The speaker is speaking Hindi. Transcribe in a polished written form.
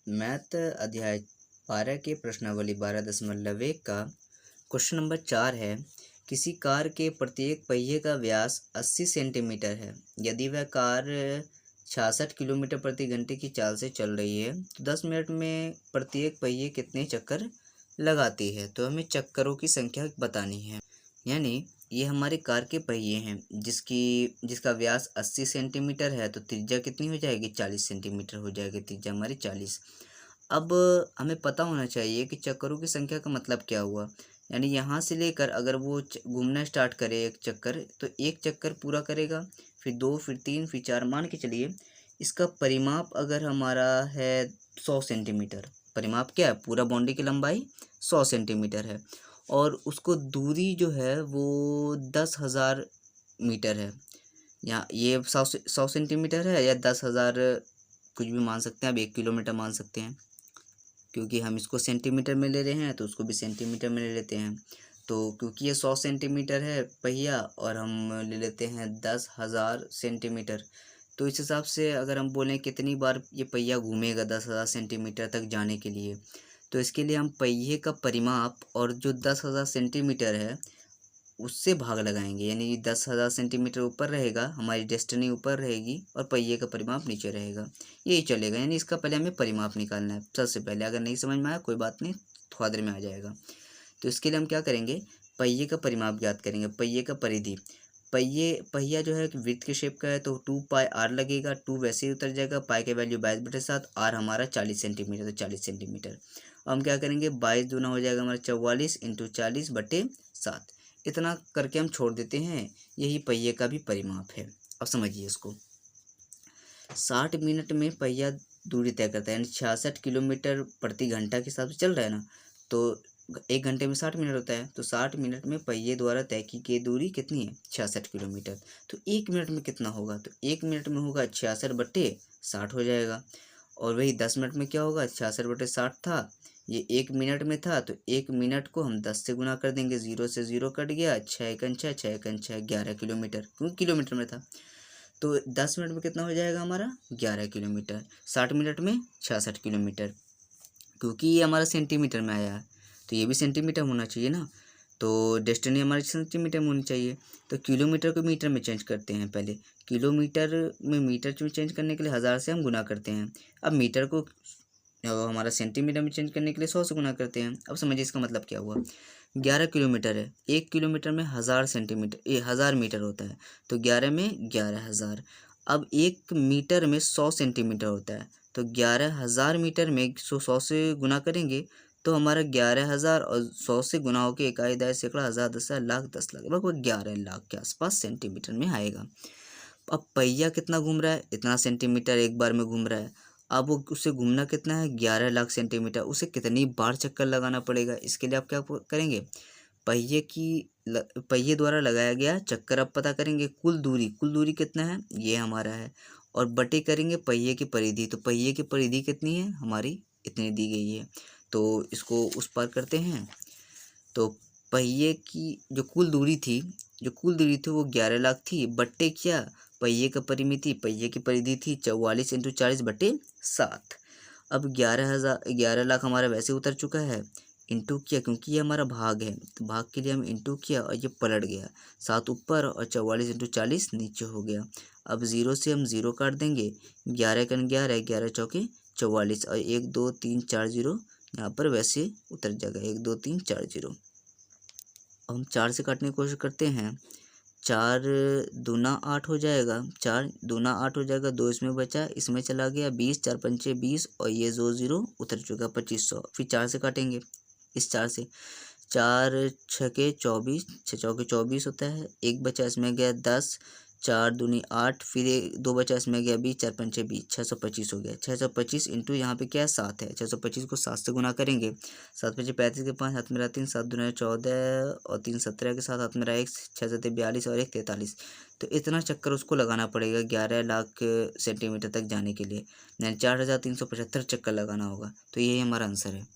मैथ अध्याय 12 के प्रश्नावली 12.1 का क्वेश्चन नंबर 4 है। किसी कार के प्रत्येक पहिए का व्यास 80 सेंटीमीटर है। यदि वह कार 66 किलोमीटर प्रति घंटे की चाल से चल रही है तो 10 मिनट में प्रत्येक पहिए कितने चक्कर लगाती है। तो हमें चक्करों की संख्या बतानी है। यानी ये हमारे कार के पहिए हैं जिसका व्यास 80 सेंटीमीटर है, तो त्रिज्या कितनी हो जाएगी, 40 सेंटीमीटर हो जाएगी। त्रिज्या हमारी 40। अब हमें पता होना चाहिए कि चक्करों की संख्या का मतलब क्या हुआ। यानी यहाँ से लेकर अगर वो घूमना स्टार्ट करे एक चक्कर, तो एक चक्कर पूरा करेगा, फिर 2, फिर 3, फिर 4। मान के चलिए इसका परिमाप अगर हमारा है 100 सेंटीमीटर। परिमाप क्या है, पूरा बॉडी की लंबाई 100 सेंटीमीटर है और उसको दूरी जो है वो 10,000 मीटर है। यहाँ ये 100 सेंटीमीटर है या 10,000, कुछ भी मान सकते हैं। अब 1 किलोमीटर मान सकते हैं क्योंकि हम इसको सेंटीमीटर में ले रहे हैं, तो उसको भी सेंटीमीटर में ले लेते हैं। तो क्योंकि ये 100 सेंटीमीटर है पहिया और हम ले लेते हैं 10,000 सेंटीमीटर, तो इस हिसाब से अगर हम बोलें कितनी बार ये पहिया घूमेगा 10,000 सेंटीमीटर तक जाने के लिए, तो इसके लिए हम पहिए का परिमाप और जो 10,000 सेंटीमीटर है उससे भाग लगाएंगे। यानी 10,000 सेंटीमीटर ऊपर रहेगा, हमारी डेस्टिनी ऊपर रहेगी और पहिए का परिमाप नीचे रहेगा, यही चलेगा। यानी इसका पहले हमें परिमाप निकालना है सबसे पहले। अगर नहीं समझ में आया कोई बात नहीं, थोड़ा देर में आ जाएगा। तो इसके लिए हम क्या करेंगे, पहिए का परिमाप ज्ञात करेंगे। पहिए का परिधि, पहिया जो है वृत्त के शेप का है तो 2 पाई आर लगेगा। 2 वैसे ही उतर जाएगा। पाई के वैल्यू 22/7, आर हमारा 40 सेंटीमीटर, तो 40 सेंटीमीटर। अब हम क्या करेंगे, 22 दूना हो जाएगा हमारा 44 इंटू 40/7। इतना करके हम छोड़ देते हैं। यही पहिए का भी परिमाप है। अब समझिए इसको। 60 मिनट में पहिया दूरी तय करता है, यानी 66 किलोमीटर प्रति घंटा के हिसाब से चल रहा है ना, तो 1 घंटे में 60 मिनट होता है। तो 60 मिनट में पहिए द्वारा तय की गई दूरी कितनी है, 66 किलोमीटर। तो 1 मिनट में कितना होगा, तो 1 मिनट में होगा 66/60 हो जाएगा। और वही 10 मिनट में क्या होगा, 66/60 था, ये 1 मिनट में था, तो 1 मिनट को हम 10 से गुना कर देंगे। 0 से 0 कट गया, 6 एकन 6, 6 एकन 6, 11 किलोमीटर, क्योंकि किलोमीटर में था। तो 10 मिनट में कितना हो जाएगा हमारा, 11 किलोमीटर। 60 मिनट में 66 किलोमीटर, क्योंकि ये हमारा सेंटीमीटर में आया है तो ये भी सेंटीमीटर होना चाहिए ना। तो डेस्टिनी हमारी सेंटीमीटर में होनी चाहिए। तो किलोमीटर को मीटर में चेंज करते हैं पहले। किलोमीटर में मीटर में चेंज करने के लिए 1000 से हम गुना करते हैं। अब मीटर को हमारा सेंटीमीटर में चेंज करने के लिए 100 से गुना करते हैं। अब समझिए इसका मतलब क्या हुआ। 11 किलोमीटर है, 1 किलोमीटर में 1000 सेंटीमीटर, 1000 मीटर होता है, तो 11 में 11,000। अब 1 मीटर में 100 सेंटीमीटर होता है, तो 11,000 मीटर में 100 से गुना करेंगे तो हमारा 11,000 और 100 से गुना होकर इकाई, दाई, सैकड़ा, हज़ार, 10,000, लाख, 10 लाख, लगभग 11 लाख के आसपास सेंटीमीटर में आएगा। अब पहिया कितना घूम रहा है, इतना सेंटीमीटर एक बार में घूम रहा है। अब वो उसे घूमना कितना है, 11 लाख सेंटीमीटर। उसे कितनी बार चक्कर लगाना पड़ेगा, इसके लिए आप क्या करेंगे, पहिए द्वारा लगाया गया चक्कर अब पता करेंगे। कुल दूरी कितना है, ये हमारा है, और बटे करेंगे पहिए की परिधि। तो पहिए की परिधि कितनी है हमारी, इतनी दी गई है, तो इसको उस पार करते हैं। तो पहिए की जो कुल दूरी थी वो 11 लाख थी, बट्टे क्या, पहिए का परिमिति, पहिए की परिधि थी 44 इंटू 40/7। अब 11 लाख हमारा वैसे उतर चुका है, इंटू किया क्योंकि ये हमारा भाग है, तो भाग के लिए हम इंटू किया और ये पलट गया, 7 ऊपर और 44 इंटू 40 नीचे हो गया। अब 0 से हम 0 काट देंगे, 11 कन 11, 11 चौके 44, और 1 2 3 4 0 यहाँ पर वैसे उतर जाएगा, 1 2 3 4 0। अब हम 4 से काटने की कोशिश करते हैं, 4 दूना 8 हो जाएगा, 4 दूना 8 हो जाएगा, 2 इसमें बचा, इसमें चला गया 20, 4 पंचे 20, और ये 0 उतर चुका 2500। फिर 4 से काटेंगे, इस 4 से, 4 छके 24, 6 चौके 24 होता है, एक बचा इसमें गया 10, 4 दूनी 8, फिर 2 बचा इसमें गया 20, 4 पंचे 20, 625 हो गया। 625 इंटू यहाँ पे क्या है 7 है, 625 को 7 से गुना करेंगे, 7 पचे 35 के 5 हाथ में रहा 3, 7 दूना 14 और 3 17 के साथ हाथ में रहा 1, 6 सत्ते 42 और 1 43। तो इतना चक्कर उसको लगाना पड़ेगा 11 लाख सेंटीमीटर तक जाने के लिए, यानी 4,375 चक्कर लगाना होगा। तो यही हमारा आंसर है।